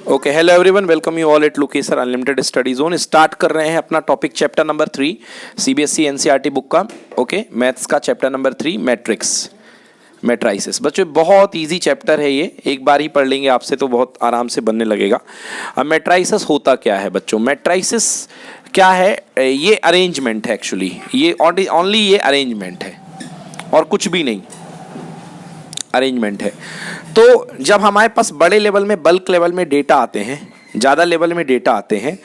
Okay, hello everyone, welcome you all at लोकेसर unlimited study zone. Start कर रहे हैं अपना topic chapter number 3 CBSE NCERT book का। ओके, मैथ्स का चैप्टर नंबर 3 मैट्रिक्स मैट्राइसिस। बच्चों बहुत इजी चैप्टर है ये, एक बार ही पढ़ लेंगे आपसे तो बहुत आराम से बनने लगेगा। अब मैट्राइसिस होता क्या है बच्चों? मैट्राइसिस क्या है? ये अरेंजमेंट है एक्चुअली, ये ओनली ये अरेंजमेंट है और कुछ भी नहीं, अरेंजमेंट है। तो जब हमारे पास बड़े लेवल में, बल्क लेवल में डेटा आते हैं, ज़्यादा लेवल में डेटा आते हैं,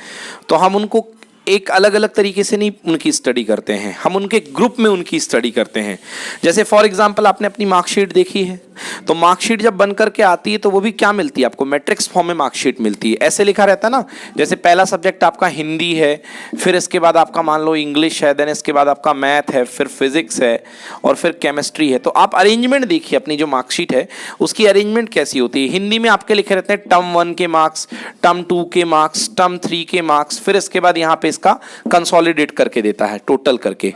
तो हम उनको एक अलग अलग तरीके से नहीं उनकी स्टडी करते हैं, हम उनके ग्रुप में उनकी स्टडी करते हैं। जैसे फॉर एग्जांपल आपने अपनी मार्कशीट देखी है, तो मार्कशीट जब बन करके आती है तो वो भी क्या मिलती है आपको? मैट्रिक्स फॉर्म में मार्कशीट मिलती है। ऐसे लिखा रहता है ना, जैसे पहला सब्जेक्ट आपका हिंदी है, फिर इसके बाद आपका मान लो इंग्लिश है, देन इसके बाद आपका मैथ है, फिर फिजिक्स है और फिर केमिस्ट्री है। तो आप अरेंजमेंट देखिए अपनी जो मार्कशीट है उसकी अरेंजमेंट कैसी होती है। हिंदी में आपके लिखे रहते हैं टर्म 1 के मार्क्स, टर्म 2 के मार्क्स, टर्म 3 के मार्क्स, फिर इसके बाद यहाँ पे इसका कंसोलिडेट करके देता है टोटल करके।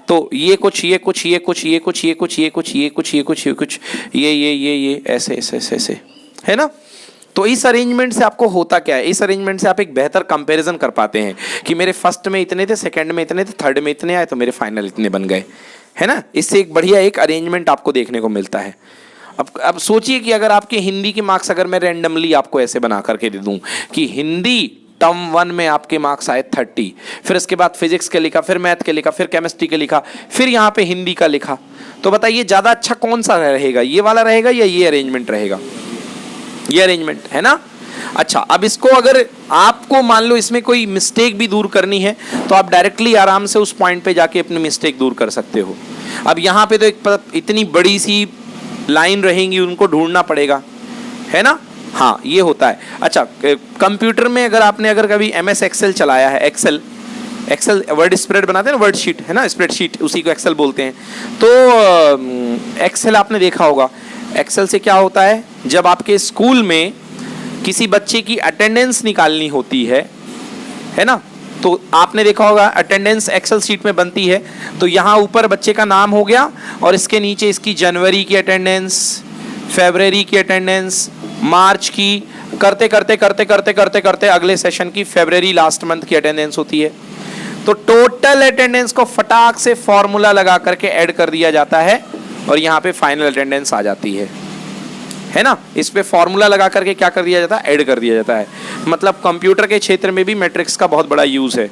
तो ये कुछ, ये कुछ, ये कुछ, ये कुछ, ये कुछ, ये कुछ, ये कुछ, ये कुछ, ये कुछ, ये ऐसे ऐसे ऐसे ऐसे है ना। तो इस अरेंजमेंट से आपको होता क्या है? इस अरेंजमेंट से आप एक बेहतर कंपैरिजन कर पाते हैं कि मेरे फर्स्ट में इतने थे, सेकंड में इतने थे, थर्ड में इतने आए, तो मेरे फाइनल इतने बन गए, है ना। इससे एक बढ़िया एक अरेंजमेंट आपको देखने को मिलता है। अब सोचिए कि अगर आपके हिंदी के मार्क्स अगर मैं रैंडमली आपको ऐसे बना करके दे दूं कि हिंदी टर्म 1 में आपके मार्क्स आए 30, फिर इसके बाद फिजिक्स के लिखा, फिर मैथ के लिखा, फिर केमिस्ट्री के लिखा, फिर यहाँ पे हिंदी का लिखा, तो बताइए ज़्यादा अच्छा कौन सा रहेगा? ये वाला रहेगा या ये अरेंजमेंट रहेगा? ये अरेंजमेंट है ना। अच्छा, अब इसको अगर आपको मान लो इसमें कोई मिस्टेक भी दूर करनी है तो आप डायरेक्टली आराम से उस पॉइंट पे जाके अपनी मिस्टेक दूर कर सकते हो। अब यहाँ पे तो एक इतनी बड़ी सी लाइन रहेंगी, उनको ढूंढना पड़ेगा, है ना। हाँ, ये होता है। अच्छा, कंप्यूटर में अगर कभी MS एक्सेल चलाया है, एक्सेल वर्ड स्प्रेड बनाते हैं ना, वर्ड शीट है ना, स्प्रेडशीट, उसी को एक्सेल बोलते हैं। तो एक्सेल आपने देखा होगा। एक्सेल से क्या होता है, जब आपके स्कूल में किसी बच्चे की अटेंडेंस निकालनी होती है ना, तो आपने देखा होगा अटेंडेंस एक्सेल शीट में बनती है। तो यहाँ ऊपर बच्चे का नाम हो गया और इसके नीचे इसकी जनवरी की अटेंडेंस, फरवरी की अटेंडेंस, मार्च की, करते करते करते करते करते करते अगले सेशन की फरवरी लास्ट मंथ की अटेंडेंस होती है। तो टोटल अटेंडेंस को फटाक से फॉर्मूला लगा करके ऐड कर दिया जाता है और यहाँ पे फाइनल अटेंडेंस आ जाती है ना। इस पे फॉर्मूला लगा करके क्या कर दिया जाता है? ऐड कर दिया जाता है। मतलब कंप्यूटर के क्षेत्र में भी मैट्रिक्स का बहुत बड़ा यूज है।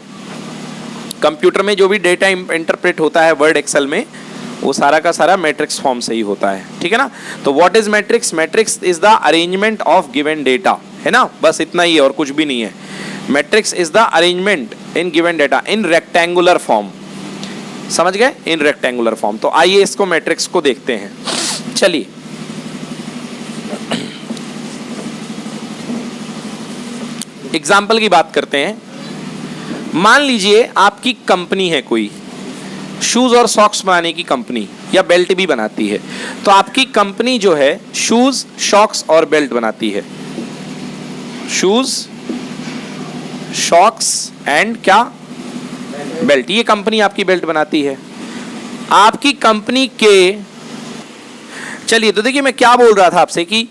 कंप्यूटर में जो भी डेटा इंटरप्रेट होता है वर्ड एक्सेल में, वो सारा का सारा मैट्रिक्स फॉर्म से ही होता है, ठीक है ना। तो what is matrix? Matrix is the arrangement of given data, है ना, बस इतना ही है और कुछ भी नहीं है। Matrix is the arrangement in given data in rectangular form, समझ गए, इन रेक्टेंगुलर फॉर्म। तो आइए इसको मैट्रिक्स को देखते हैं। चलिए एग्जाम्पल की बात करते हैं। मान लीजिए आपकी कंपनी है कोई, शूज और सॉक्स बनाने की कंपनी, या बेल्ट भी बनाती है। तो आपकी कंपनी जो है शूज, सॉक्स और बेल्ट बनाती है। शूज, सॉक्स एंड क्या? बेल्ट। ये कंपनी आपकी बेल्ट बनाती है। आपकी कंपनी के, चलिए तो देखिए मैं क्या बोल रहा था आपसे कि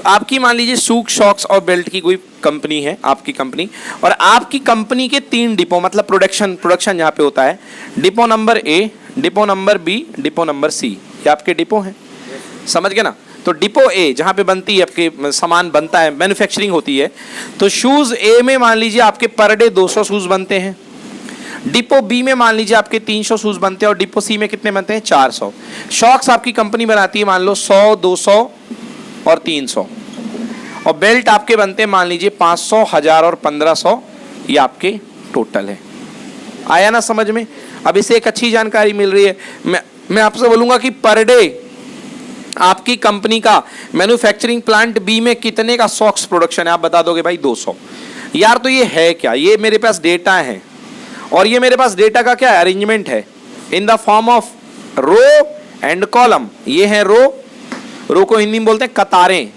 आपकी मान लीजिए शूज, सॉक्स और बेल्ट की कोई कंपनी है, आपकी कंपनी, और आपकी कंपनी के 3 डिपो, मतलब प्रोडक्शन जहाँ पे होता है, depot number A, depot number B, depot number C, ये आपके डिपो हैं, समझ गए ना। तो डिपो A जहाँ पे बनती है, आपके सामान बनता है, मैन्युफैक्चरिंग होती है, तो शूज A में मान लीजिए आपके पर डे 200 शूज बनते हैं। डिपो B में मान लीजिए आपके 300 शूज बनते हैं और डिपो C में कितने बनते हैं? 400। सॉक्स आपकी कंपनी बनाती है मान लो 100, 200 और 300, और बेल्ट आपके बनते हैं मान लीजिए 500, 1000 और 1500, ये आपके टोटल है। आया ना समझ में? अब इसे एक अच्छी जानकारी मिल रही है। मैं आपसे बोलूंगा कि पर डे आपकी कंपनी का मैन्युफैक्चरिंग प्लांट B में कितने का सॉक्स प्रोडक्शन है? आप बता दोगे भाई 200। यार तो ये है क्या? ये मेरे पास डेटा है और ये मेरे पास डेटा का क्या अरेंजमेंट है? In the form of row and column. ये है रो को हिंदी में बोलते हैं कतारें,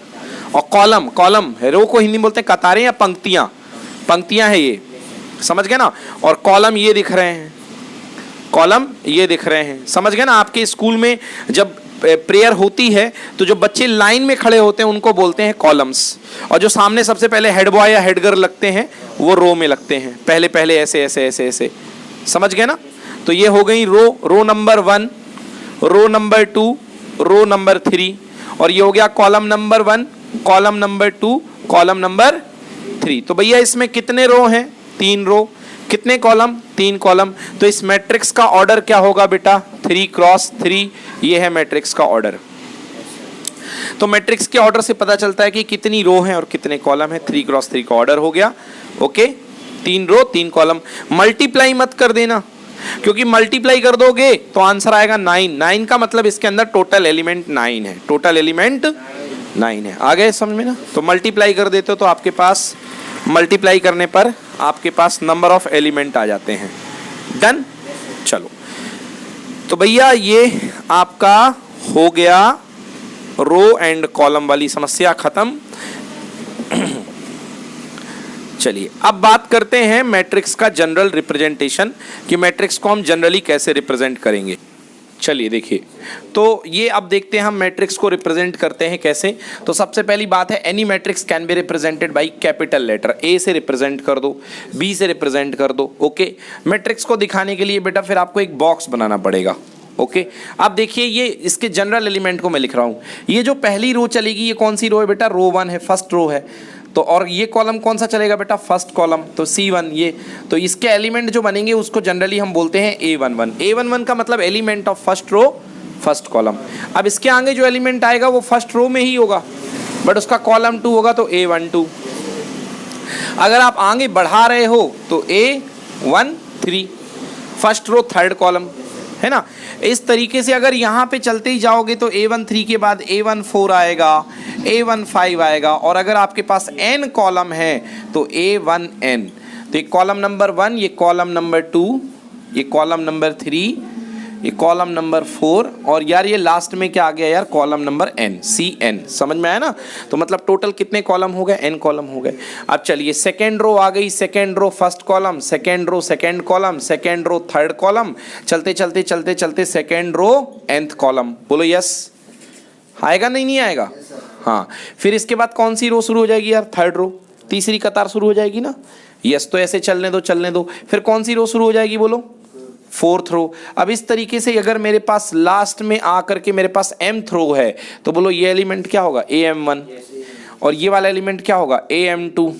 और कॉलम है, रो को हिंदी में बोलते हैं कतारें या पंक्तियां है, ये समझ गए ना। और कॉलम ये दिख रहे हैं, समझ गए ना। आपके स्कूल में जब प्रेयर होती है तो जो बच्चे लाइन में खड़े होते हैं उनको बोलते हैं कॉलम्स, और जो सामने सबसे पहले हेड बॉय या हेड गर्ल लगते हैं वो रो में लगते हैं, पहले पहले ऐसे ऐसे ऐसे ऐसे, समझ गए ना। तो ये हो गई row number 1, row number 2, row number 3, और ये हो गया column number 1, column number 2, column number 3। तो भैया इसमें कितने रो हैं? 3 रो। कितने कॉलम? 3 कॉलम। तो इस मैट्रिक्स का ऑर्डर क्या होगा बेटा? 3 क्रॉस 3, ये है मैट्रिक्स का ऑर्डर। तो मैट्रिक्स के ऑर्डर से पता चलता है कि कितनी रो हैं और कितने कॉलम हैं। 3 क्रॉस 3 का ऑर्डर हो गया। ओके, 3 रो 3 कॉलम। मल्टीप्लाई मत कर देना, क्योंकि मल्टीप्लाई कर दोगे तो आंसर आएगा 9। 9 का मतलब इसके अंदर टोटल एलिमेंट 9 है, टोटल एलिमेंट 9 है। आ गए समझ में ना। तो मल्टीप्लाई कर देते हो तो आपके पास, मल्टीप्लाई करने पर आपके पास नंबर ऑफ एलिमेंट आ जाते हैं। डन। चलो, तो भैया ये आपका हो गया रो एंड कॉलम वाली समस्या खत्म। चलिए अब बात करते हैं मैट्रिक्स का जनरल रिप्रेजेंटेशन, कि मैट्रिक्स को हम जनरली कैसे रिप्रेजेंट करेंगे। चलिए देखिए, तो ये अब देखते हैं हम मैट्रिक्स को रिप्रेजेंट करते हैं कैसे। तो सबसे पहली बात है, any matrix can be represented by capital letter. A से रिप्रेजेंट कर दो, बी से रिप्रेजेंट कर दो। ओके, मैट्रिक्स को दिखाने के लिए बेटा फिर आपको एक बॉक्स बनाना पड़ेगा। ओके, अब देखिए ये इसके जनरल एलिमेंट को मैं लिख रहा हूँ। ये जो पहली रो चलेगी ये कौन सी रो है बेटा? रो 1 है, फर्स्ट रो है। तो और ये कॉलम कौन सा चलेगा बेटा? फर्स्ट कॉलम, तो C1 ये। तो इसके एलिमेंट जो बनेंगे उसको जनरली हम बोलते हैं A11। A11 का मतलब element of first row, first column. अब इसके आगे जो एलिमेंट आएगा वो फर्स्ट रो में ही होगा, बट उसका कॉलम 2 होगा, तो A12। अगर आप आगे बढ़ा रहे हो तो A13, first row third column, है ना। इस तरीके से अगर यहाँ पे चलते ही जाओगे तो A13 के बाद A14 आएगा, A15 आएगा, और अगर आपके पास n कॉलम है तो A1n। तो ये कॉलम नंबर 1, ये कॉलम नंबर 2, ये कॉलम नंबर 3, ये कॉलम नंबर 4, और यार ये लास्ट में क्या आ गया यार? Column number n, Cn। समझ में आया ना। तो मतलब टोटल कितने कॉलम हो गए? n कॉलम हो गए। अब चलिए सेकेंड रो आ गई, second row first column, second row second column, second row third column, चलते चलते चलते चलते सेकेंड रो nth कॉलम। बोलो यस, आएगा नहीं आएगा? हाँ। फिर इसके बाद कौन सी रो शुरू हो जाएगी यार? थर्ड रो, तीसरी कतार शुरू हो जाएगी ना। यस, तो ऐसे चलने दो चलने दो। फिर कौन सी रो शुरू हो जाएगी? बोलो फोर्थ रो। अब इस तरीके से अगर मेरे पास लास्ट में आकर के मेरे पास mth रो है तो बोलो ये एलिमेंट क्या होगा? AM1। और ये वाला एलिमेंट क्या होगा? AM2।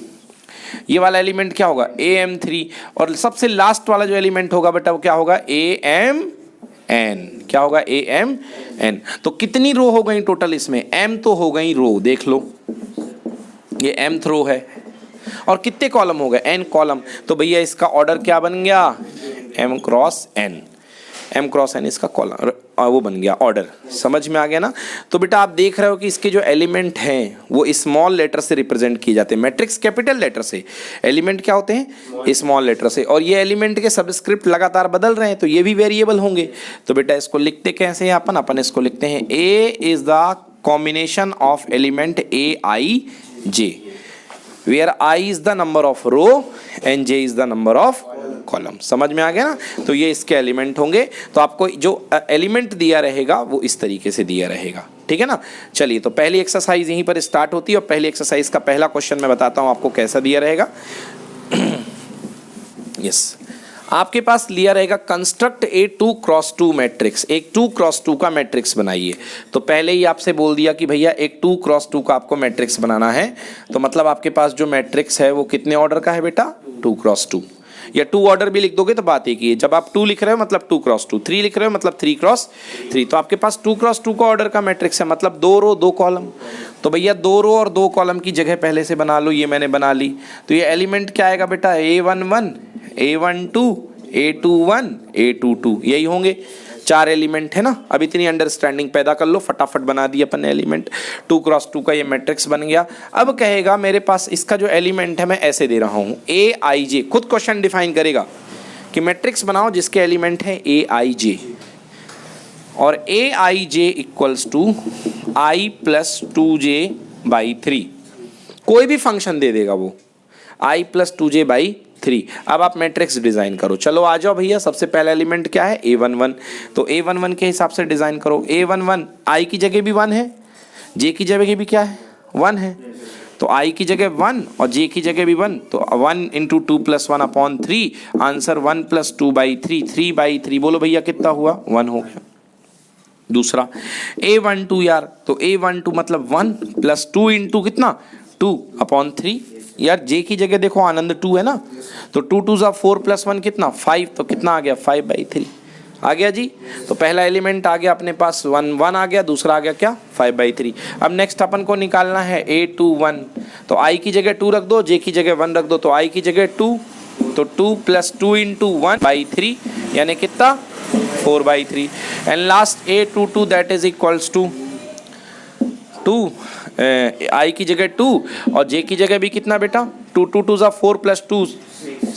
ये वाला एलिमेंट क्या होगा? AM3। और सबसे लास्ट वाला जो एलिमेंट होगा बेटा वो क्या होगा? AMN। क्या होगा? AMN। तो कितनी रो हो गई टोटल इसमें? m तो हो गई रो, देख लो ये mth रो है। और कितने कॉलम हो गए? n column. तो भैया इसका ऑर्डर क्या बन गया? m cross n। m cross n इसका कॉलम वो बन गया ऑर्डर। समझ में आ गया ना। तो बेटा आप देख रहे हो कि इसके जो एलिमेंट हैं वो स्मॉल लेटर से रिप्रेजेंट किए जाते हैं, मैट्रिक्स कैपिटल लेटर से, एलिमेंट क्या होते हैं? स्मॉल लेटर से। और ये एलिमेंट के सबस्क्रिप्ट लगातार बदल रहे हैं तो ये भी वेरिएबल होंगे। तो बेटा इसको लिखते कैसे हैं अपन इसको लिखते हैं A is the combination of element AIJ, where I is the number of row and J is the number of column। समझ में आ गया ना। तो ये इसके एलिमेंट होंगे। तो आपको जो एलिमेंट दिया रहेगा वो इस तरीके से दिया रहेगा, ठीक है ना। चलिए, तो पहली एक्सरसाइज यहीं पर स्टार्ट होती है और पहली एक्सरसाइज का पहला क्वेश्चन मैं बताता हूँ आपको कैसा दिया रहेगा। यस, आपके पास लिया रहेगा कंस्ट्रक्ट ए 2 क्रॉस 2 मैट्रिक्स। एक 2 क्रॉस 2 का मैट्रिक्स बनाइए। तो पहले ही आपसे बोल दिया कि भैया एक 2 क्रॉस 2 का आपको मैट्रिक्स बनाना है। तो मतलब आपके पास जो मैट्रिक्स है वो कितने ऑर्डर का है बेटा? 2 क्रॉस 2। या 2 ऑर्डर भी लिख दोगे तो बात एक ही है। जब आप 2 लिख रहे हो मतलब 2 क्रॉस 2, 3 लिख रहे हो मतलब 3 क्रॉस 3। तो आपके पास 2 क्रॉस 2 का ऑर्डर का मैट्रिक्स है, मतलब 2 रो 2 कॉलम। तो भैया 2 रो और 2 कॉलम की जगह पहले से बना लो, ये मैंने बना ली। तो ये एलिमेंट क्या आएगा बेटा? A11, A12, A21, A22, यही होंगे। 4 एलिमेंट है ना। अब इतनी अंडरस्टैंडिंग पैदा कर लो, फटाफट बना दिए अपन ने एलिमेंट। 2 क्रॉस 2 का ये मैट्रिक्स बन गया। अब कहेगा मेरे पास इसका जो एलिमेंट है मैं ऐसे दे रहा हूँ AIJ। खुद क्वेश्चन डिफाइन करेगा कि मैट्रिक्स बनाओ जिसके एलिमेंट है AIJ, और AIJ equals to I + 2J/3। कोई भी फंक्शन दे देगा वो। i plus 2j by 3। अब आप मैट्रिक्स डिजाइन करो। चलो आ जाओ भैया, सबसे पहला एलिमेंट क्या है a11, तो a11 के हिसाब से डिजाइन करो। a11 i की जगह भी 1 है, j की जगह भी क्या है 1 है, तो i की जगह 1 और j की जगह भी 1, तो 1 into 2 plus 1 upon 3, answer 1 plus 2 by 3, 3 by 3, बोलो भैया कितना हुआ 1 हो गया। दूसरा a12 यार, तो a12 मतलब 1 प्लस 2 इंटू कितना 2 अपॉन 3, यार j की जगह देखो आनंद 2 है ना, तो 2 2 जा 4 प्लस 1 कितना 5, तो कितना आ गया 5 बाई 3 आ गया जी। तो पहला एलिमेंट आ गया अपने पास 1 1 आ गया, दूसरा आ गया क्या 5 बाई 3। अब नेक्स्ट अपन को निकालना है a21, तो i की जगह 2 रख दो, j की जगह 1 रख दो, तो i की जगह 2, तो 2 प्लस 2 इंटू 1 बाई 3 यानी कितना 4 by 3। And last a22 that is equals to 2, i की जगह 2 और j की जगह भी कितना बेटा 2 2 2 जा 4 प्लस 2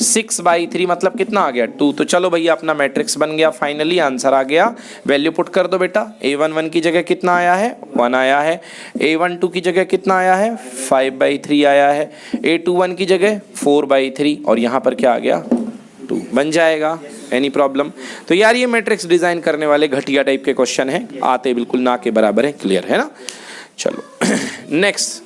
6 बाई 3 मतलब कितना आ गया 2। तो चलो भैया अपना मैट्रिक्स बन गया, फाइनली आंसर आ गया। वैल्यू पुट कर दो बेटा, a11 की जगह कितना आया है 1 आया है, a12 की जगह कितना आया है 5 बाई 3 आया है, a21 की जगह 4 बाई 3 और यहाँ पर क्या आ गया 2 बन जाएगा। Any problem? तो यार ये मैट्रिक्स डिजाइन करने वाले घटिया टाइप के क्वेश्चन हैं, आते बिल्कुल ना के बराबर है, क्लियर है ना। चलो नेक्स्ट,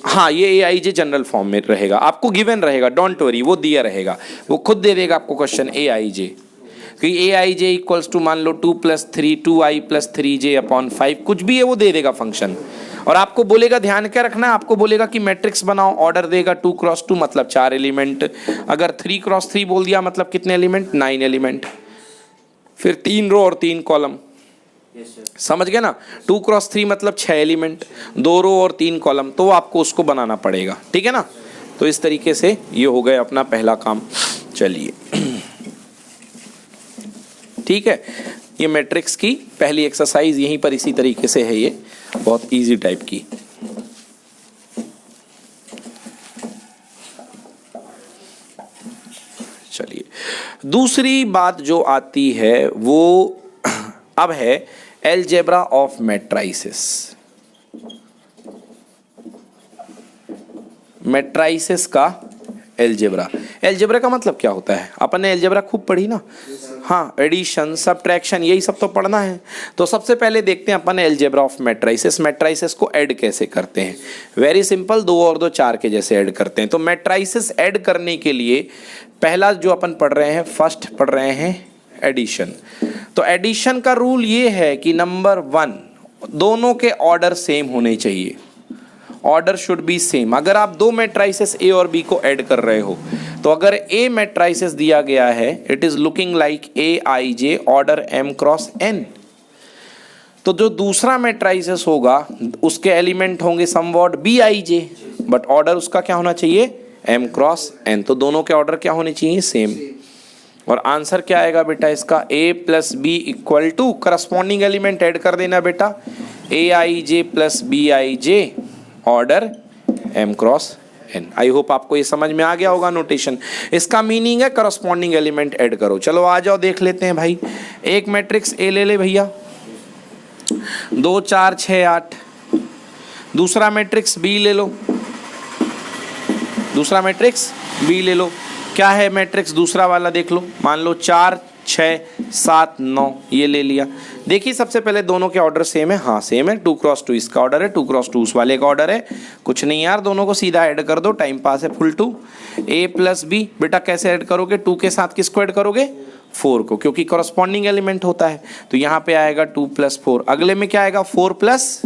हाँ ये AIJ जनरल फॉर्म में रहेगा, आपको गिवन रहेगा, डोंट वरी, वो दिया रहेगा, वो खुद दे देगा आपको क्वेश्चन AIJ कि AIJ इक्वल्स टू मान लो 2 plus 3 2i plus 3j upon 5, कुछ भी है वो दे देगा फंक्शन। और आपको बोलेगा, ध्यान क्या रखना है, आपको बोलेगा कि मैट्रिक्स बनाओ, ऑर्डर देगा 2 क्रॉस 2 मतलब 4 एलिमेंट, अगर 3 क्रॉस 3 बोल दिया मतलब कितने एलिमेंट 9 एलिमेंट, फिर 3 रो और 3 कॉलम, समझ गए ना। 2 क्रॉस 3 मतलब 6 एलिमेंट, 2 रो और 3 कॉलम, तो आपको उसको बनाना पड़ेगा, ठीक है ना। तो इस तरीके से ये हो गया अपना पहला काम। चलिए ठीक है, ये मैट्रिक्स की पहली एक्सरसाइज यहीं पर इसी तरीके से है, ये बहुत इजी टाइप की। चलिए दूसरी बात जो आती है वो अब है एलजेब्रा ऑफ मैट्राइसिस। मैट्राइसिस का एलजेब्रा, एलजेब्रा का मतलब क्या होता है, अपन ने एलजेब्रा खूब पढ़ी ना, हाँ एडिशन सब्ट्रैक्शन यही सब तो पढ़ना है। तो सबसे पहले देखते हैं अपन एलजेब्रा ऑफ मैट्राइसिस, मैट्राइसिस को ऐड कैसे करते हैं। वेरी सिंपल, 2 और 2 4 के जैसे ऐड करते हैं। तो मैट्राइसिस ऐड करने के लिए पहला जो अपन पढ़ रहे हैं, फर्स्ट पढ़ रहे हैं एडिशन। तो एडिशन का रूल ये है कि नंबर 1 दोनों के ऑर्डर सेम होने चाहिए, ऑर्डर शुड बी सेम। अगर आप 2 मैट्राइसिस ए और बी को ऐड कर रहे हो, तो अगर ए मैट्राइसिस दिया गया है, it is looking like AIJ order M cross N, तो जो दूसरा मैट्राइसिस होगा उसके एलिमेंट होंगे समवॉट BIJ, बट ऑर्डर उसका क्या होना चाहिए M क्रॉस N। तो दोनों के ऑर्डर क्या होने चाहिए सेम। और आंसर क्या आएगा बेटा इसका, A plus B equal to corresponding element add कर देना बेटा, AIJ plus BIJ order M cross N। I hope आपको ये समझ में आ गया होगा नोटेशन। इसका मीनिंग है करस्पॉन्डिंग एलिमेंट ऐड करो। चलो आ जाओ देख लेते हैं भाई, एक मैट्रिक्स A ले ले भैया, 2 4 6 8, दूसरा मैट्रिक्स B ले लो, दूसरा मैट्रिक्स B ले लो। क्या है मैट्रिक्स दूसरा वाला देख लो, मान लो 4 6 7 9, ये ले लिया। देखिए सबसे पहले दोनों के ऑर्डर सेम है, हाँ सेम है, 2 क्रॉस 2 इसका ऑर्डर है, 2 क्रॉस 2 उस वाले का ऑर्डर है, कुछ नहीं यार, दोनों को सीधा ऐड कर दो, टाइम पास है full to. A plus B बेटा कैसे ऐड करोगे, 2 के साथ किसको ऐड करोगे 4 को, क्योंकि करस्पॉन्डिंग एलिमेंट होता है। तो यहाँ पे आएगा 2 प्लस 4, अगले में क्या आएगा 4 प्लस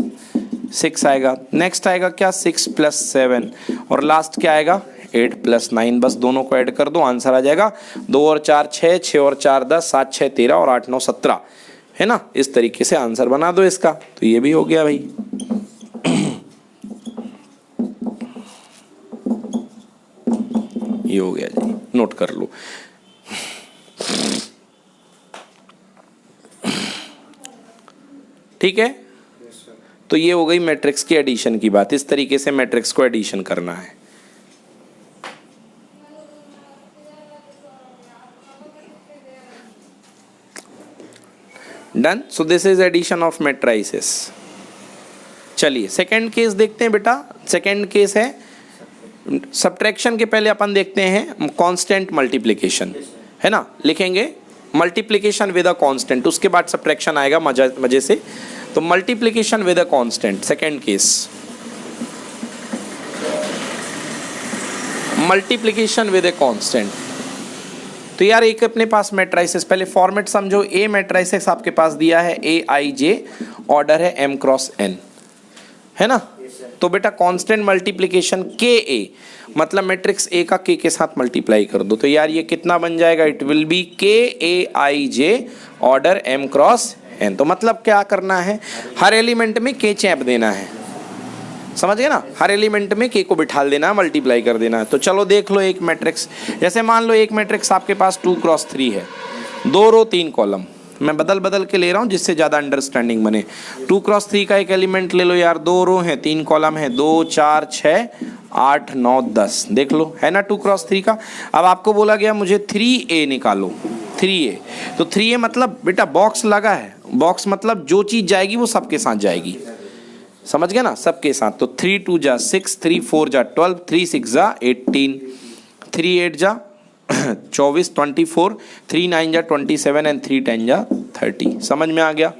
6 आएगा, नेक्स्ट आएगा क्या 6 प्लस 7 और लास्ट क्या आएगा 8 प्लस 9। बस दोनों को ऐड कर दो, आंसर आ जाएगा 2 और 4 6, 6 और 4 10, 7 6 13 और 8 9 17, है ना। इस तरीके से आंसर बना दो इसका, तो ये भी हो गया भाई। ये हो गया जी, नोट कर लो। ठीक है, तो ये हो गई मैट्रिक्स की एडिशन की बात। इस तरीके से मैट्रिक्स को एडिशन करना है। Done, so this is addition of matrices. चलिए सेकंड केस देखते हैं बेटा। सेकंड केस है सब्ट्रैक्शन के पहले अपन देखते हैं कांस्टेंट मल्टीप्लिकेशन, है ना, लिखेंगे मल्टीप्लिकेशन विद अ कांस्टेंट, उसके बाद सब्ट्रैक्शन आएगा मजे से। तो multiplication with a constant, second case multiplication with a constant. तो यार एक अपने पास मैट्रिसेस, पहले फॉर्मेट समझो। ए मैट्रिसेस आपके पास दिया है ए आई जे, ऑर्डर है m क्रॉस n, है ना। तो बेटा कांस्टेंट मल्टीप्लिकेशन के ए, मतलब मैट्रिक्स ए का के साथ मल्टीप्लाई कर दो। तो यार ये कितना बन जाएगा, इट विल बी के ए आई जे ऑर्डर m क्रॉस n। तो मतलब क्या करना है, हर एलिमेंट में के चैप देना है, समझ गए ना, हर एलिमेंट में के को बिठाल देना है, मल्टीप्लाई कर देना है। तो चलो देख लो एक मैट्रिक्स, जैसे मान लो एक मैट्रिक्स आपके पास 2 क्रॉस 3 है, 2 रो 3 कॉलम, मैं बदल के ले रहा हूँ जिससे ज़्यादा अंडरस्टैंडिंग बने। 2 क्रॉस 3 का एक एलिमेंट ले लो यार, 2 रो हैं 3 कॉलम है, 2 4 6 8 9 10, देख लो है ना 2 क्रॉस 3 का। अब आपको बोला गया मुझे 3A निकालो, 3A, तो 3A मतलब बेटा बॉक्स लगा है, बॉक्स मतलब जो चीज़ जाएगी वो सबके साथ जाएगी, समझ गए ना, सबके साथ। तो 3 2 जा 6, 3 4 जा 12, 3 6 जा 18, 3 8 जा 24 24, 3 9 जा 27 एंड 3 10 जा 30। समझ में आ गया।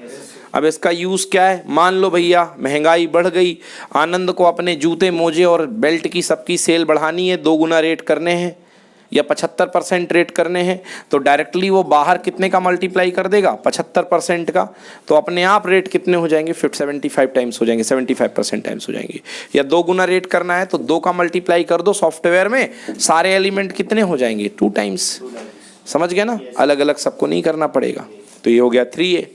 अब इसका यूज़ क्या है, मान लो भैया महंगाई बढ़ गई, आनंद को अपने जूते मोजे और बेल्ट की सबकी सेल बढ़ानी है, 2 गुना रेट करने हैं या 75% रेट करने हैं, तो डायरेक्टली वो बाहर कितने का मल्टीप्लाई कर देगा, 75% का। तो अपने आप रेट कितने हो जाएंगे, 75 टाइम्स हो जाएंगे, 75% टाइम्स हो जाएंगे। या 2 गुना रेट करना है तो 2 का मल्टीप्लाई कर दो, सॉफ्टवेयर में सारे एलिमेंट कितने हो जाएंगे, 2 टाइम्स। समझ गए ना, अलग अलग सबको नहीं करना पड़ेगा। तो ये हो गया 3A,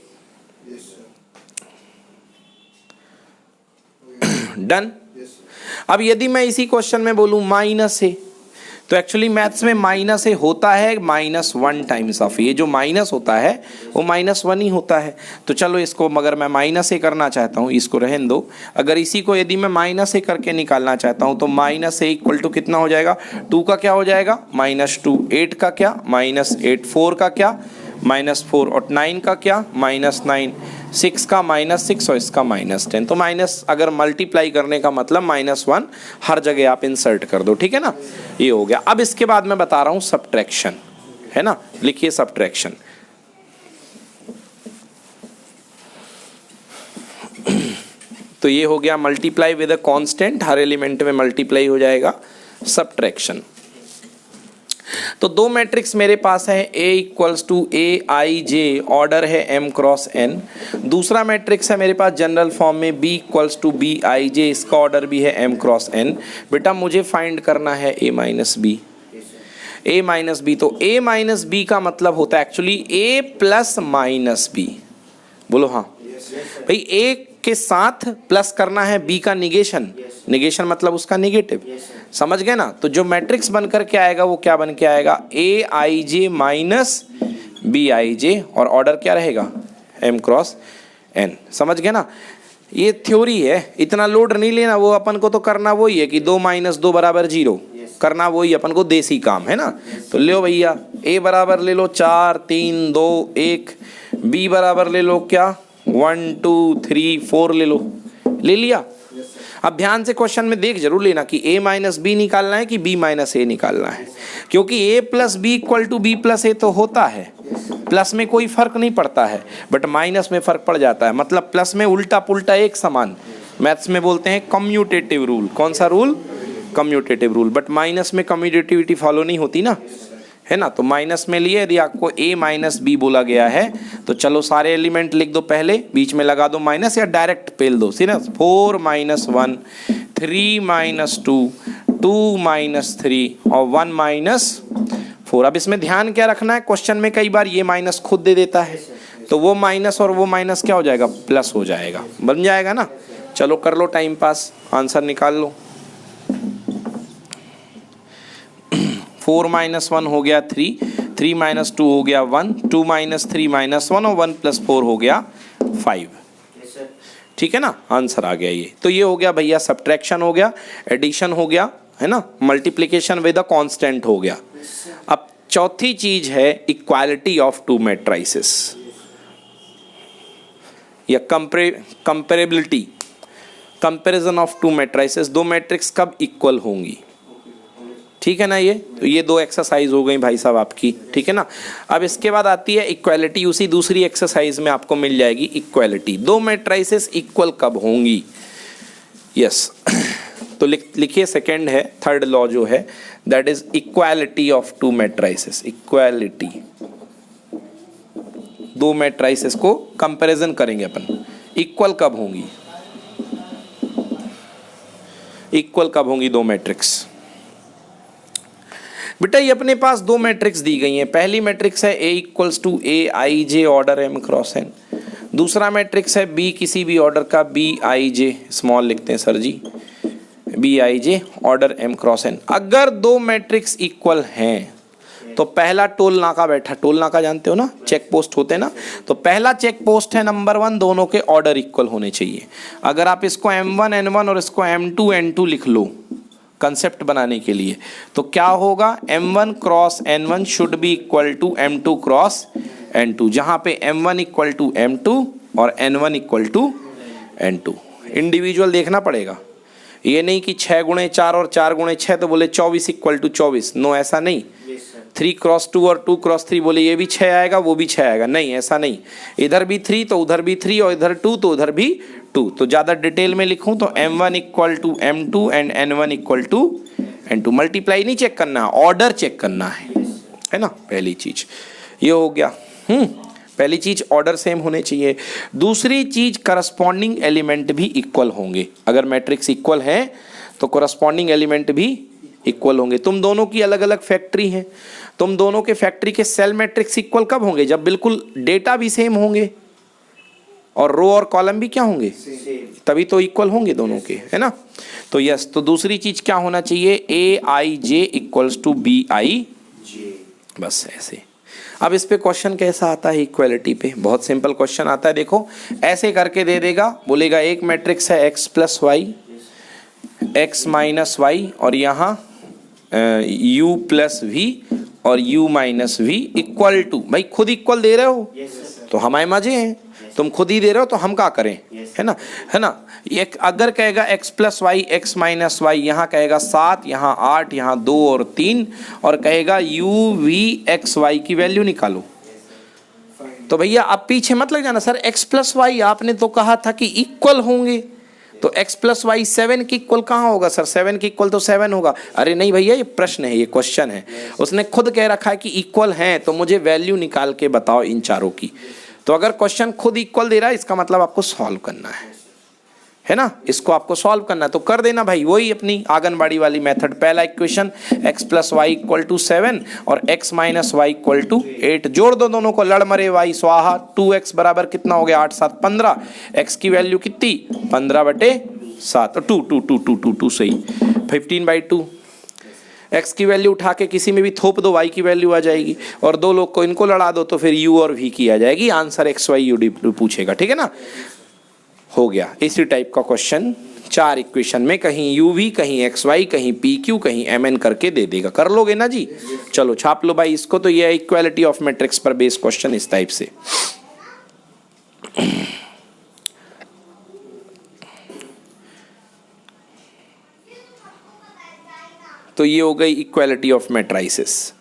डन। अब यदि मैं इसी क्वेश्चन में बोलूं माइनस ए, तो एक्चुअली मैथ्स में माइनस ए होता है -1 टाइम्स ऑफ, ये जो माइनस होता है वो -1 ही होता है। तो चलो इसको, मगर मैं माइनस ए करना चाहता हूँ, इसको रहने दो। अगर इसी को यदि मैं माइनस ए करके निकालना चाहता हूँ तो माइनस ए इक्वल टू कितना हो जाएगा, 2 का क्या हो जाएगा -2, 8 का क्या -8, 4 का क्या -4 और 9 का क्या -9, 6 का -6 और इसका -10। तो माइनस अगर मल्टीप्लाई करने का मतलब -1 हर जगह आप इंसर्ट कर दो, ठीक है ना, ये हो गया। अब इसके बाद मैं बता रहा हूँ सब्ट्रैक्शन, है ना, लिखिए सब्ट्रैक्शन। तो ये हो गया multiply with a constant, her element में मल्टीप्लाई हो जाएगा, सब्ट्रैक्शन। तो 2 मैट्रिक्स मेरे पास है, A equals to A I J, order है m क्रॉस n। दूसरा मैट्रिक्स है मेरे पास जनरल फॉर्म में B equals to b i j, इसका ऑर्डर भी है m क्रॉस n। बेटा मुझे फाइंड करना है a minus B, a minus B. तो a माइनस बी का मतलब होता है actually a plus minus B, बोलो हाँ भाई, a के साथ प्लस करना है b का निगेशन, निगेशन मतलब उसका निगेटिव, समझ गए ना। तो जो मैट्रिक्स बनकर के आएगा वो क्या बन के आएगा, ए आई जे माइनस बी आई जे, और ऑर्डर क्या रहेगा m क्रॉस n, समझ गए ना। ये थ्योरी है, इतना लोड नहीं लेना, वो अपन को तो करना वही है कि 2 - 2 = 0, करना वही अपन को देसी काम है ना। तो लो भैया a बराबर ले लो 4 3 2 1, b बराबर ले लो क्या 1 2 3 4 ले लो, ले लिया। अब ध्यान से क्वेश्चन में देख जरूर लेना कि a माइनस बी निकालना है कि b माइनस ए निकालना है, क्योंकि a plus B equal to b plus a तो होता है, प्लस में कोई फर्क नहीं पड़ता है, बट माइनस में फर्क पड़ जाता है। मतलब प्लस में उल्टा पुल्टा एक समान, मैथ्स में बोलते हैं कम्यूटेटिव रूल। कौन सा rule, commutative rule. But minus में कम्यूटेटिविटी फॉलो नहीं होती ना, है ना। तो माइनस में लिए यदि आपको a माइनस बी बोला गया है तो चलो सारे एलिमेंट लिख दो, पहले बीच में लगा दो माइनस या डायरेक्ट पेल दो, सीधा 4 - 1 3 - 2 2 - 3 और 1 - 4। अब इसमें ध्यान क्या रखना है, क्वेश्चन में कई बार ये माइनस खुद दे देता है, तो वो माइनस और वो माइनस क्या हो जाएगा, प्लस हो जाएगा, बन जाएगा ना। चलो कर लो टाइम पास, आंसर निकाल लो। 4 - 1 हो गया 3, 3 - 2 हो गया 1, 2 - 3 - 1 और 1 + 4 हो गया 5, ठीक है ना, आंसर आ गया ये। तो ये हो गया भैया सब्ट्रैक्शन हो गया, एडिशन हो गया, है ना, मल्टीप्लिकेशन विद अ कांस्टेंट हो गया। अब चौथी चीज है इक्वालिटी ऑफ 2 मैट्रिसेस या comparability, comparison of 2 matrices. 2 matrix कब इक्वल होंगी, ठीक है ना। ये तो ये दो एक्सरसाइज हो गई भाई साहब आपकी, ठीक है ना। अब इसके बाद आती है इक्वालिटी, उसी दूसरी एक्सरसाइज में आपको मिल जाएगी इक्वालिटी। दो मैट्रिसेस इक्वल कब होंगी? यस तो लिखिए सेकंड है, थर्ड लॉ जो है that is equality of to matrices. Equality, दो मैट्रिसेस को कंपैरिजन करेंगे अपन, इक्वल कब होंगी, इक्वल कब होंगी दो मैट्रिक्स। बेटा ये अपने पास दो मैट्रिक्स दी गई हैं। पहली मैट्रिक्स है A equals to A I J order M cross N। दूसरा मैट्रिक्स है B किसी भी ऑर्डर का B I J, स्मॉल लिखते हैं sir ji, B I J order M cross N। अगर दो मैट्रिक्स इक्वल हैं तो पहला टोल नाका बैठा, टोल नाका जानते हो ना, चेक पोस्ट होते हैं ना, तो पहला चेक पोस्ट है नंबर 1, दोनों के ऑर्डर इक्वल होने चाहिए। अगर आप इसको M1 N1 और इसको M2 N2 लिख लो कंसेप्ट बनाने के लिए, तो क्या होगा, M1 cross N1 should be equal to M2 cross N2, जहां पे M1 इक्वल टू M2 और N1 equal to N2। Individual देखना पड़ेगा, ये नहीं कि 6 गुणे 4 और 4 गुणे 6 तो बोले 24 इक्वल टू 24, नो ऐसा नहीं। 3 क्रॉस 2 और 2 क्रॉस 3 बोले ये भी 6 आएगा वो भी 6 आएगा, नहीं ऐसा नहीं। इधर भी 3 तो उधर भी 3 और इधर 2 तो उधर भी 2। तो ज़्यादा डिटेल में लिखूं तो M1 equal to M2 and N1 equal to N2। Multiply नहीं चेक करना, ऑर्डर चेक करना है ना, पहली चीज ये हो गया। पहली चीज ऑर्डर सेम होने चाहिए। दूसरी चीज करस्पॉन्डिंग एलिमेंट भी इक्वल होंगे। अगर मैट्रिक्स इक्वल है तो करस्पॉन्डिंग एलिमेंट भी इक्वल होंगे। तुम दोनों की अलग अलग फैक्ट्री हैं, तुम दोनों के फैक्ट्री के सेल मैट्रिक्स इक्वल कब होंगे, जब बिल्कुल डेटा भी सेम होंगे और रो और कॉलम भी क्या होंगे, तभी तो इक्वल होंगे दोनों के, है ना। तो यस, तो दूसरी चीज क्या होना चाहिए, ए आई जे इक्वल्स टू बी आई जे, बस ऐसे। अब इस पे क्वेश्चन कैसा आता है इक्वालिटी पे, बहुत सिंपल क्वेश्चन आता है। देखो ऐसे करके दे देगा, बोलेगा एक मैट्रिक्स है x plus Y, x minus Y और यहाँ u प्लस वी और u minus V equal to, भाई खुद इक्वल दे रहे हो तो हमारे मजे हैं, तुम खुद ही दे रहे हो तो हम क्या करें, है ना, है ना। एक अगर कहेगा x plus Y x minus Y, यहाँ कहेगा 7, यहाँ 8, यहाँ 2 और 3, और कहेगा u v x y की वैल्यू निकालो, तो भैया अब पीछे मत लग जाना, सर x प्लस वाई आपने तो कहा था कि इक्वल होंगे, तो x प्लस वाई 7 की इक्वल कहाँ होगा सर, 7 की इक्वल तो 7 होगा। अरे नहीं भैया, ये प्रश्न है, ये क्वेश्चन है, उसने खुद कह रखा है कि इक्वल हैं, तो मुझे वैल्यू निकाल के बताओ इन चारों की। तो अगर क्वेश्चन खुद इक्वल दे रहा है इसका मतलब आपको सॉल्व करना है ना, इसको आपको सॉल्व करना है तो कर देना भाई, वही अपनी आंगनबाड़ी वाली मेथड। पहला equation x plus Y equal to 7 और x minus Y equal to 8, जोड़ दो दोनों को, लड़ मरे वाई स्वाहा। 2x बराबर कितना हो गया, 8 7 15, x की वैल्यू कितनी 15/7, 2 सही, 15/2। x की वैल्यू उठा के किसी में भी थोप दो, y की वैल्यू आ जाएगी, और दो लोग को इनको लड़ा दो तो फिर u और v की आ जाएगी, answer x y u d पूछेगा, ठीक है ना। हो गया इसी टाइप का क्वेश्चन 4 इक्वेशन में, कहीं u v कहीं x y कहीं p q कहीं m n करके दे देगा, कर लोगे ना जी। चलो छाप लो भाई इसको। तो ये इक्वालिटी ऑफ मैट्रिक्स पर बेस्ड क्वेश्चन इस टाइप से। तो ये हो गई इक्वालिटी ऑफ मैट्रिसेस।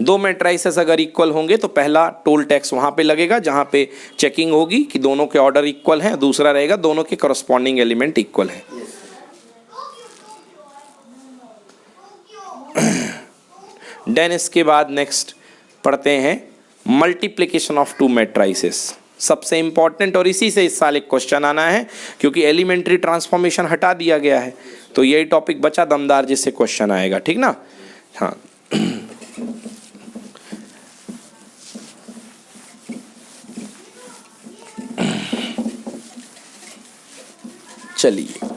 दो मैट्रिसेस अगर इक्वल होंगे तो पहला टोल टैक्स वहां पे लगेगा जहां पे चेकिंग होगी कि दोनों के ऑर्डर इक्वल हैं, दूसरा रहेगा दोनों के करस्पॉन्डिंग एलिमेंट इक्वल हैं। देन इसके बाद नेक्स्ट पढ़ते हैं मल्टीप्लिकेशन ऑफ टू मैट्रिसेस, सबसे इंपॉर्टेंट, और इसी से इस साल एक क्वेश्चन आना है क्योंकि एलिमेंट्री ट्रांसफॉर्मेशन हटा दिया गया है, तो यही टॉपिक बचा दमदार जिससे क्वेश्चन आएगा, ठीक ना। हाँ चलिए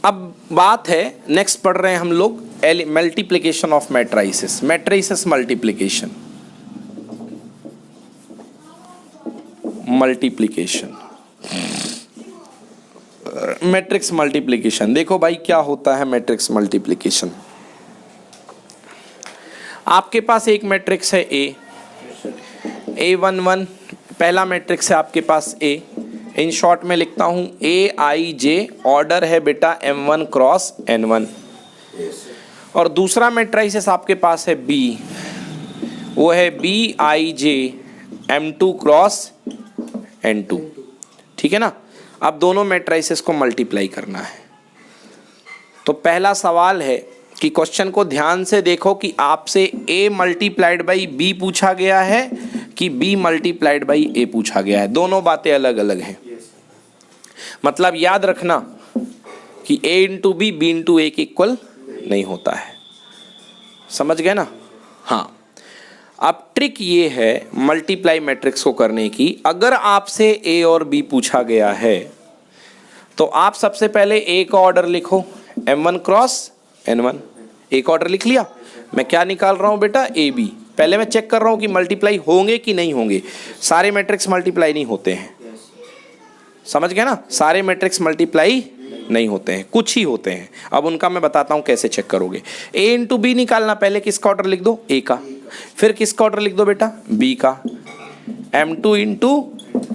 अब बात है, नेक्स्ट पढ़ रहे हैं हम लोग multiplication of matrices, matrices multiplication, multiplication matrix multiplication. देखो भाई क्या होता है मैट्रिक्स मल्टीप्लिकेशन। आपके पास एक मैट्रिक्स है A11, पहला मैट्रिक्स है आपके पास A, इन शॉर्ट में लिखता हूं A I J, ऑर्डर है बेटा M1 क्रॉस N1। और दूसरा मैट्रिसेस आपके पास है बी, वो है BIJ M2 क्रॉस N2, ठीक है ना। अब दोनों मैट्रिसेस को मल्टीप्लाई करना है। तो पहला सवाल है कि क्वेश्चन को ध्यान से देखो कि आपसे A मल्टीप्लाइड बाई B पूछा गया है कि B मल्टीप्लाइड बाई A पूछा गया है। दोनों बातें अलग अलग हैं। मतलब याद रखना कि A into B, B into A के इक्वल नहीं होता है। समझ गए ना। हाँ, अब ट्रिक ये है मल्टीप्लाई मैट्रिक्स को करने की। अगर आपसे A और B पूछा गया है तो आप सबसे पहले A का ऑर्डर लिखो, M1 क्रॉस N1। एक ऑर्डर लिख लिया। मैं क्या निकाल रहा हूं बेटा, AB। पहले मैं चेक कर रहा हूं कि मल्टीप्लाई होंगे कि नहीं होंगे। सारे मैट्रिक्स मल्टीप्लाई नहीं होते हैं, समझ गए ना। सारे मैट्रिक्स मल्टीप्लाई नहीं होते हैं, कुछ ही होते हैं। अब उनका मैं बताता हूं कैसे चेक करोगे। A इंटू बी निकालना, पहले किसका ऑर्डर लिख दो, A का। फिर किसका ऑर्डर लिख दो बेटा, B का। M2 into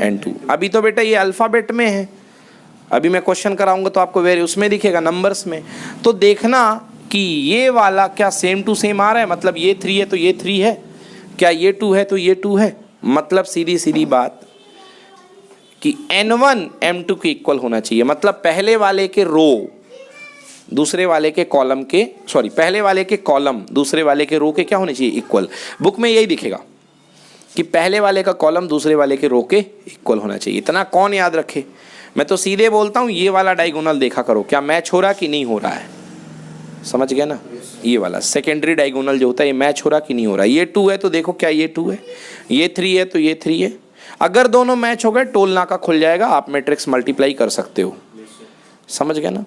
N2। अभी तो बेटा ये अल्फाबेट में है, अभी मैं क्वेश्चन कराऊंगा तो आपको वेरी उसमें दिखेगा, नंबर्स में। तो देखना कि ये वाला क्या सेम टू सेम आ रहा है, मतलब ये 3 है तो ये 3 है, क्या ये 2 है तो ये 2 है। मतलब सीधी सीधी बात कि N1 M2 के इक्वल होना चाहिए। मतलब पहले वाले के रो दूसरे वाले के कॉलम के, सॉरी पहले वाले के कॉलम दूसरे वाले के रो के क्या होने चाहिए, इक्वल। बुक में यही दिखेगा कि पहले वाले का कॉलम दूसरे वाले के रो के इक्वल होना चाहिए। इतना कौन याद रखे। मैं तो सीधे बोलता हूँ ये वाला डायगोनल देखा करो, क्या मैच हो रहा कि नहीं हो रहा है। समझ गया ना। ये वाला सेकेंडरी डायगोनल जो होता है, ये मैच हो रहा कि नहीं हो रहा। ये 2 है तो देखो क्या ये 2 है, ये 3 है तो ये 3 है। अगर दोनों मैच हो गए टोल नाका खुल जाएगा, आप मैट्रिक्स मल्टीप्लाई कर सकते हो। समझ गया ना,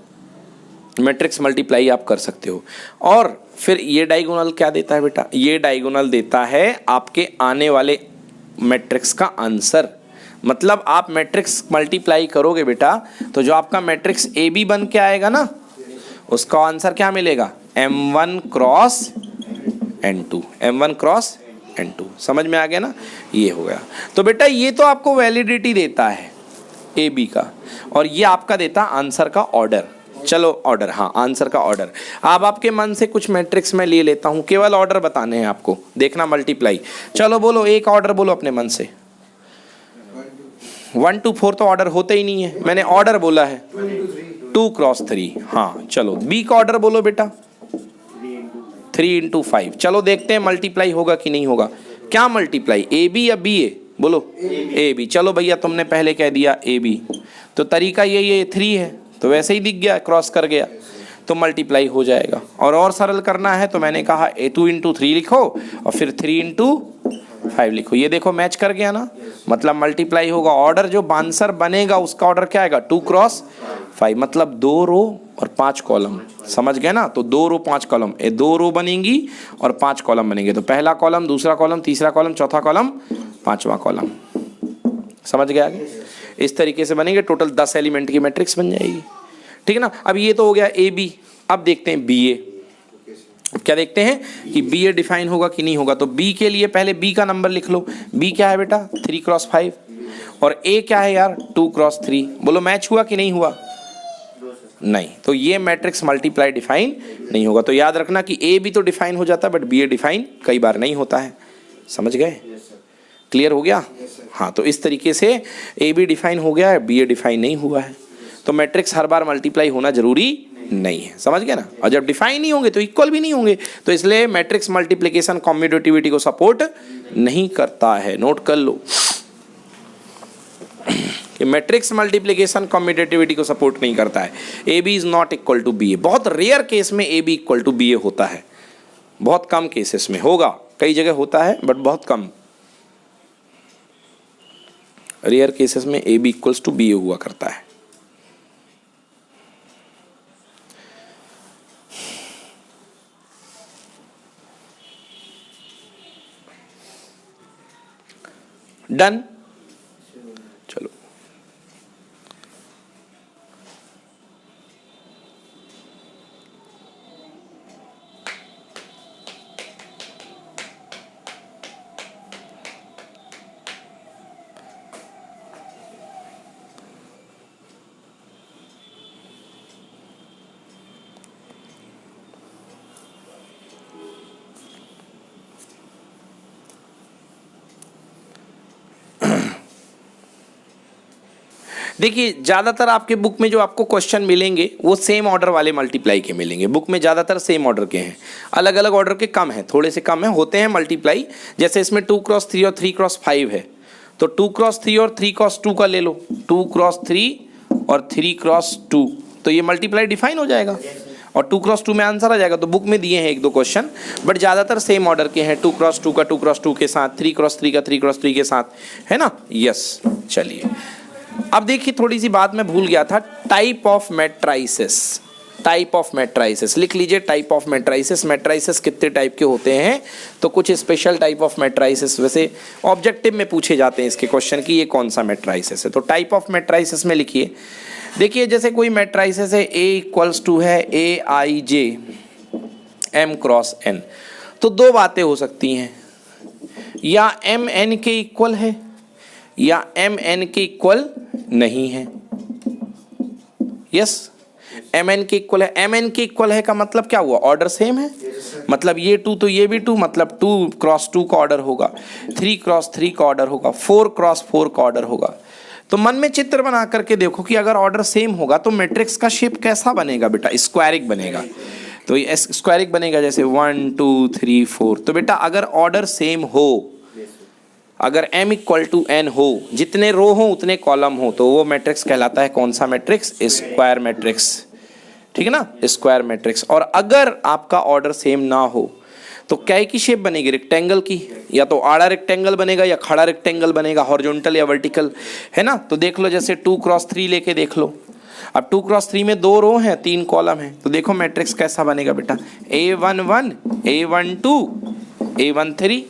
मैट्रिक्स मल्टीप्लाई आप कर सकते हो। और फिर ये डायगोनल क्या देता है बेटा, ये डायगोनल देता है आपके आने वाले मैट्रिक्स का आंसर। मतलब आप मैट्रिक्स मल्टीप्लाई करोगे बेटा तो जो आपका मैट्रिक्स AB बन के आएगा ना, उसका आंसर क्या मिलेगा, M1 cross N2। M1 cross N2। समझ में आ गया ना। ये हो गया। तो बेटा ये तो आपको वैलिडिटी देता है AB का, और ये आपका देता आंसर का ऑर्डर। चलो ऑर्डर, हाँ आंसर का ऑर्डर। अब आपके मन से कुछ मैट्रिक्स मैं ले लेता हूँ, केवल ऑर्डर बताने हैं आपको, देखना मल्टीप्लाई। चलो बोलो एक ऑर्डर बोलो अपने मन से। 1 to 4 तो ऑर्डर होते ही नहीं है, मैंने ऑर्डर बोला है 2 क्रॉस 3। हाँ चलो B का ऑर्डर बोलो बेटा 3 इंटू 5। चलो देखते हैं मल्टीप्लाई होगा कि नहीं होगा। क्या मल्टीप्लाई, AB या BA, बोलो AB। चलो भैया तुमने पहले कह दिया AB, तो तरीका ये 3 है तो वैसे ही दिख गया, क्रॉस कर गया तो मल्टीप्लाई हो जाएगा। और सरल करना है तो मैंने कहा 2 इंटू 3 लिखो और फिर 3 इंटू 5 लिखो। ये देखो मैच कर गया ना, मतलब मल्टीप्लाई होगा। ऑर्डर जो आंसर बनेगा उसका ऑर्डर क्या आएगा, 2 क्रॉस 5। मतलब 2 रो और 5 कॉलम। समझ गए ना। तो 2 रो 5 कॉलम, ये 2 रो बनेंगी और 5 कॉलम बनेंगे। तो पहला कॉलम, दूसरा कॉलम, तीसरा कॉलम, चौथा कॉलम, पांचवा कॉलम। समझ गए आगे। इस तरीके से बनेंगे, टोटल 10 एलिमेंट की मैट्रिक्स बन जाएगी। ठीक है ना। अब ये तो हो गया AB। अब देखते हैं BA। क्या देखते हैं कि BA डिफाइन होगा कि नहीं होगा। तो B के लिए पहले B का नंबर लिख लो। B क्या है बेटा 3 क्रॉस 5, और A क्या है यार 2 क्रॉस 3। बोलो मैच हुआ कि नहीं हुआ, नहीं। तो ये मैट्रिक्स मल्टीप्लाई डिफाइन नहीं होगा। तो याद रखना कि A भी तो डिफाइन हो जाता है बट BA डिफाइन कई बार नहीं होता है। समझ गए, क्लियर हो गया। हाँ तो इस तरीके से AB डिफाइन हो गया है, BA डिफाइन नहीं हुआ है। तो मैट्रिक्स हर बार मल्टीप्लाई होना जरूरी नहीं है। समझ गए ना। और जब डिफाइन नहीं होंगे तो इक्वल भी नहीं होंगे। तो इसलिए मैट्रिक्स मल्टीप्लिकेशन कम्यूटेटिविटी को सपोर्ट नहीं करता है। नोट कर लो कि मैट्रिक्स मल्टीप्लिकेशन कम्यूटेटिविटी को सपोर्ट नहीं करता है। AB is not equal to BA। बहुत रेयर केस में AB इक्वल टू BA होता है, बहुत कम केसेस में होगा। कई जगह होता है बट बहुत कम, रेयर केसेस में AB इक्वल्स टू BA हुआ करता है। डन। चलो देखिए ज़्यादातर आपके बुक में जो आपको क्वेश्चन मिलेंगे वो सेम ऑर्डर वाले मल्टीप्लाई के मिलेंगे। बुक में ज़्यादातर सेम ऑर्डर के हैं, अलग अलग ऑर्डर के कम हैं, थोड़े से कम हैं, होते हैं मल्टीप्लाई। जैसे इसमें 2x3 और 3x5 है, तो 2x3 और 3x2 का ले लो, 2x3 और 3x2, तो ये मल्टीप्लाई डिफाइन हो जाएगा और 2x2 में आंसर आ जाएगा। तो बुक में दिए हैं एक दो क्वेश्चन, बट ज़्यादातर सेम ऑर्डर के हैं, 2x2 का 2x2 के साथ, 3x3 का 3x3 के साथ, है ना। यस, चलिए अब देखिए थोड़ी सी बात मैं भूल गया था, type of matrices. Type of matrices लिख लीजिए, टाइप ऑफ मैट्राइसेस। मैट्राइसेस कितने टाइप के होते हैं, तो कुछ स्पेशल टाइप ऑफ मैट्राइसेस वैसे ऑब्जेक्टिव में पूछे जाते हैं इसके क्वेश्चन कि ये कौन सा मैट्राइसेस है। तो टाइप ऑफ मैट्राइसेस में लिखिए, देखिए जैसे कोई मैट्राइसेस है A=2 है AIJ M×N, तो दो बातें हो सकती हैं, या MN के इक्वल है या MN के इक्वल नहीं है। यस, MN के इक्वल है। MN के इक्वल है का मतलब क्या हुआ, ऑर्डर सेम है, मतलब ये 2 तो ये भी 2, मतलब 2x2 का ऑर्डर होगा, 3x3 का ऑर्डर होगा, 4x4 का ऑर्डर होगा। तो मन में चित्र बना करके देखो कि अगर ऑर्डर सेम होगा तो मैट्रिक्स का शेप कैसा बनेगा बेटा, स्क्वायरिक बनेगा। तो ये स्क्वायरिक बनेगा, जैसे 1 2 3 4। तो बेटा अगर ऑर्डर सेम हो, अगर M=N हो, जितने रो हो उतने कॉलम हो, तो वो मैट्रिक्स कहलाता है कौन सा मैट्रिक्स, स्क्वायर मैट्रिक्स। ठीक है ना, स्क्वायर मैट्रिक्स। और अगर आपका ऑर्डर सेम ना हो तो क्या की शेप बनेगी, रेक्टेंगल की, या तो आड़ा रेक्टेंगल बनेगा या खड़ा रेक्टेंगल बनेगा, हॉरिजॉन्टल या वर्टिकल, है ना। तो देख लो जैसे 2x3 लेके देख लो, अब 2x3 में 2 रो हैं 3 कॉलम हैं, तो देखो मैट्रिक्स कैसा बनेगा बेटा, A11 A12 A13।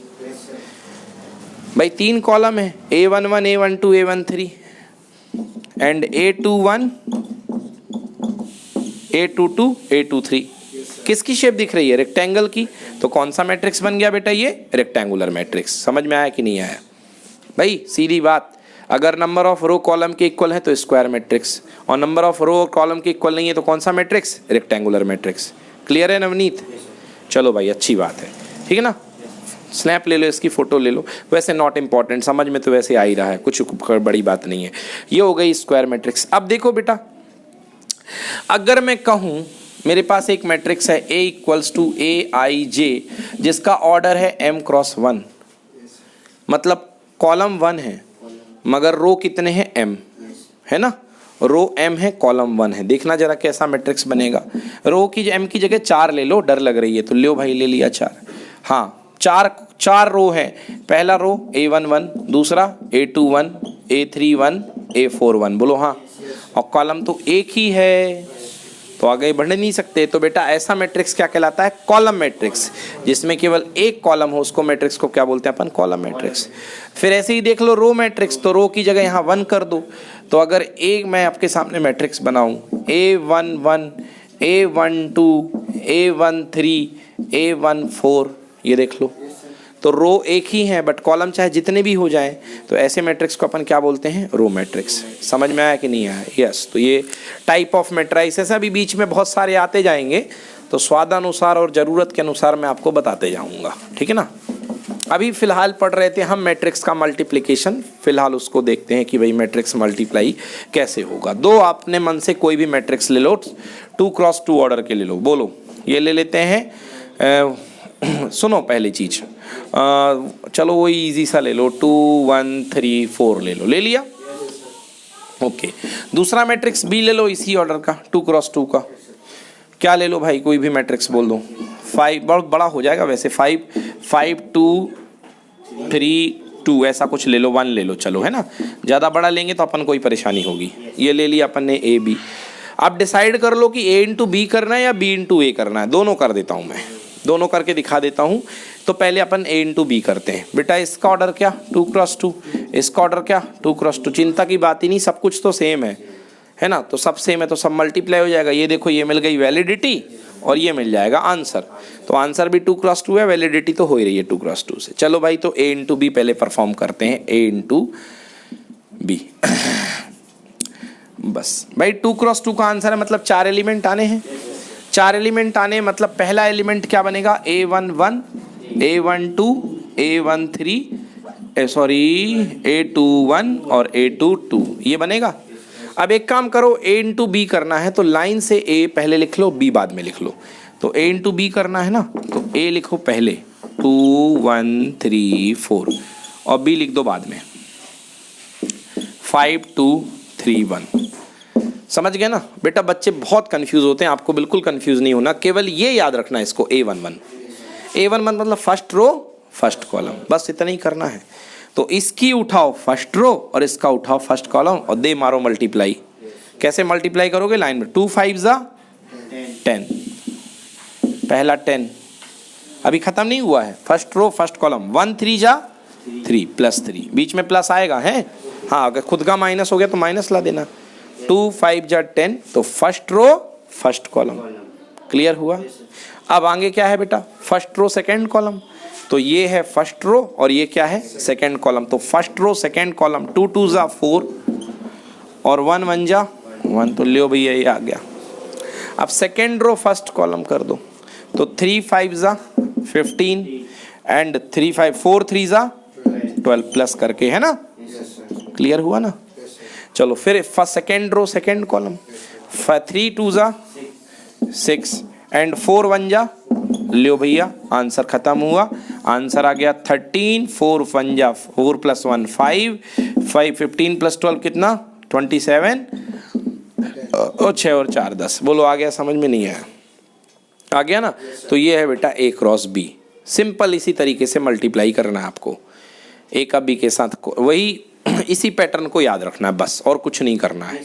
भाई 3 कॉलम है, A11 A12 A13 and A21 A22 A23। किसकी शेप दिख रही है, रेक्टेंगल की। तो कौन सा मैट्रिक्स बन गया बेटा, ये रेक्टेंगुलर मैट्रिक्स। समझ में आया कि नहीं आया भाई, सीधी बात। अगर नंबर ऑफ रो कॉलम के इक्वल है तो स्क्वायर मैट्रिक्स, और नंबर ऑफ रो कॉलम के इक्वल नहीं है तो कौन सा मैट्रिक्स, रेक्टेंगुलर मैट्रिक्स। क्लियर है नवनीत, चलो भाई अच्छी बात है, ठीक है ना। स्नैप ले लो, इसकी फोटो ले लो, वैसे नॉट इंपॉर्टेंट, समझ में तो वैसे आ ही रहा है, कुछ बड़ी बात नहीं है। ये हो गई स्क्वायर मैट्रिक्स। अब देखो बेटा, अगर मैं कहूँ मेरे पास एक मैट्रिक्स है A=AIJ जिसका ऑर्डर है M×1, मतलब कॉलम 1 है मगर रो कितने हैं, M, है ना। रो M है, कॉलम 1 है। देखना जरा कैसा मैट्रिक्स बनेगा। रो की M की जगह 4 ले लो, डर लग रही है तो लो भाई, ले लिया 4। हाँ, चार रो है, पहला रो A11, दूसरा A21 A31 A41, बोलो हाँ, और कॉलम तो एक ही है तो आगे बढ़ नहीं सकते। तो बेटा ऐसा मैट्रिक्स क्या कहलाता है, कॉलम मैट्रिक्स। जिसमें केवल एक कॉलम हो उसको मैट्रिक्स को क्या बोलते हैं अपन, कॉलम मैट्रिक्स। फिर ऐसे ही देख लो रो मैट्रिक्स, तो रो की जगह यहाँ 1 कर दो। तो अगर एक मैं आपके सामने मैट्रिक्स बनाऊं A11 A12 A13 A14, ये देख लो, तो रो एक ही है बट कॉलम चाहे जितने भी हो जाएं, तो ऐसे मैट्रिक्स को अपन क्या बोलते हैं, रो मैट्रिक्स। समझ में आया कि नहीं आया। यस, तो ये टाइप ऑफ मैट्राइसेस। अभी बीच में बहुत सारे आते जाएंगे, तो स्वादानुसार और ज़रूरत के अनुसार मैं आपको बताते जाऊंगा, ठीक है ना। अभी फिलहाल पढ़ रहे थे हम मैट्रिक्स का मल्टीप्लिकेशन, फिलहाल उसको देखते हैं कि भाई मैट्रिक्स मल्टीप्लाई कैसे होगा। दो आपने मन से कोई भी मैट्रिक्स ले लो, 2x2 ऑर्डर के ले लो, बोलो ये ले लेते हैं। सुनो पहली चीज़, चलो वही इजी सा ले लो, 2 1 3 4 ले लो, ले लिया, ओके। दूसरा मैट्रिक्स B ले लो इसी ऑर्डर का, 2x2 का। क्या ले लो भाई, कोई भी मैट्रिक्स बोल दो। 5 बहुत बड़ा हो जाएगा वैसे, 5 5 2 3 2 ऐसा कुछ ले लो, 1 ले लो, चलो, है ना। ज़्यादा बड़ा लेंगे तो अपन कोई परेशानी होगी। ये ले लिया अपन ने AB। आप डिसाइड कर लो कि A×B करना है या B×A करना है। दोनों कर देता हूँ मैं, दोनों करके दिखा देता हूँ। तो पहले अपन A×B करते हैं। बेटा इसका ऑर्डर क्या, 2x2, इसका ऑर्डर क्या, 2x2। चिंता की बात ही नहीं, सब कुछ तो सेम है ना। तो सब सेम है तो सब मल्टीप्लाई हो जाएगा। ये देखो, ये मिल गई वैलिडिटी और ये मिल जाएगा आंसर। तो आंसर भी 2x2 है, वैलिडिटी तो हो ही रही है 2x2 से। चलो भाई, तो A×B पहले परफॉर्म करते हैं, A×B। बस भाई 2x2 का आंसर है, मतलब 4 एलिमेंट आने हैं। 4 एलिमेंट आने मतलब पहला एलिमेंट क्या बनेगा, A11 A12 A13 A21 और A22, ये बनेगा। अब एक काम करो, a इंटू बी करना है तो लाइन से a पहले लिख लो, b बाद में लिख लो। तो a इंटू बी करना है ना, तो a लिखो पहले 2 1 3 4 और b लिख दो बाद में 5 2 3 1। समझ गए ना बेटा? बच्चे बहुत कंफ्यूज होते हैं, आपको बिल्कुल कंफ्यूज नहीं होना, केवल ये याद रखना है इसको, A11 मतलब फर्स्ट रो फर्स्ट कॉलम, बस इतना ही करना है। तो इसकी उठाओ फर्स्ट रो और इसका उठाओ फर्स्ट कॉलम और दे मारो मल्टीप्लाई। कैसे मल्टीप्लाई करोगे? लाइन में 2 5 जा 10, पहला 10 अभी खत्म नहीं हुआ है, फर्स्ट रो फर्स्ट कॉलम, 1 3 जा 3 प्लस 3, बीच में प्लस आएगा है, हाँ अगर खुद का माइनस हो गया तो माइनस ला देना। 2 5 जा 10, तो first row first column. Clear हुआ? अब आगे क्या है बेटा? फर्स्ट रो सेकंड कॉलम, तो ये है फर्स्ट रो और ये क्या है? Second column. तो फर्स्ट रो सेकंड कॉलम 2 2 जा 4 और 1 1 जा 1, तो लियो भैया ये आ गया। अब सेकंड रो फर्स्ट कॉलम कर दो, तो 3 5 जा 15 एंड 3 5 4 3 जा 12 प्लस करके, है ना? क्लियर हुआ ना? चलो फिर सेकंड रो सेकंड कॉलम, 3 2 जा 6 एंड 4 1 जा, लियो भैया आंसर खत्म हुआ। आंसर आ गया 13, 4 1 जा 4 प्लस 1 5 5 15 प्लस 12 कितना? 27 और 6 और 4 10। बोलो आ गया? समझ में नहीं आया? आ गया ना? तो ये है बेटा A क्रॉस B। सिंपल इसी तरीके से मल्टीप्लाई करना है आपको, A का B के साथ, वही इसी पैटर्न को याद रखना है बस, और कुछ नहीं करना है।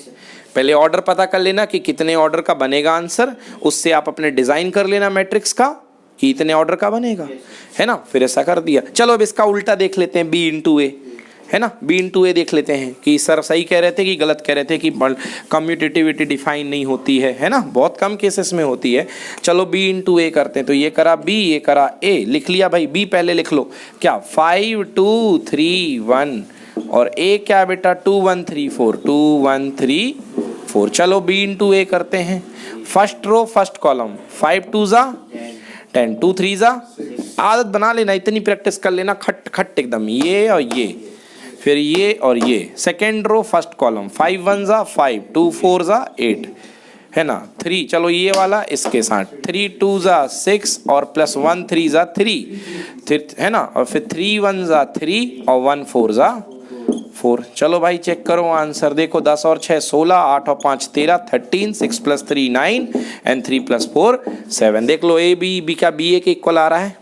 पहले ऑर्डर पता कर लेना कि कितने ऑर्डर का बनेगा आंसर, उससे आप अपने डिजाइन कर लेना मैट्रिक्स का कि इतने ऑर्डर का बनेगा, है ना? फिर ऐसा कर दिया। चलो अब इसका उल्टा देख लेते हैं, B इंटू ए, है ना? B इंटू ए देख लेते हैं कि सर सही कह रहे थे कि गलत कह रहे थे कि कम्यूटेटिविटी डिफाइन नहीं होती है ना? बहुत कम केसेस में होती है। चलो B इंटू ए करते हैं, तो ये करा B, ये करा A, लिख लिया भाई। B पहले लिख लो क्या? 5 2 3 1 और A क्या बेटा? 2 1 3 4 2 1 3 4। चलो B इंटू ए करते हैं, फर्स्ट रो फर्स्ट कॉलम, 5 2 जा 10 2 3 जा, आदत बना लेना, इतनी प्रैक्टिस कर लेना खट खट एकदम, ये और ये, फिर ये और ये। सेकेंड रो फर्स्ट कॉलम, 5 1 जा 5 2 4 जा 8, है ना? 3, चलो ये वाला इसके साथ 3 2 जा 6 और प्लस 1 3 जा 3, है ना? और फिर 3 1 जा 3 और 1 4 जा 4। चलो भाई चेक करो आंसर, देखो 10 और 6 16, 8 और 5 13, 13, 6 प्लस 3 9 एंड 3 प्लस 4 7। देख लो A B का B A के इक्वल आ रहा है।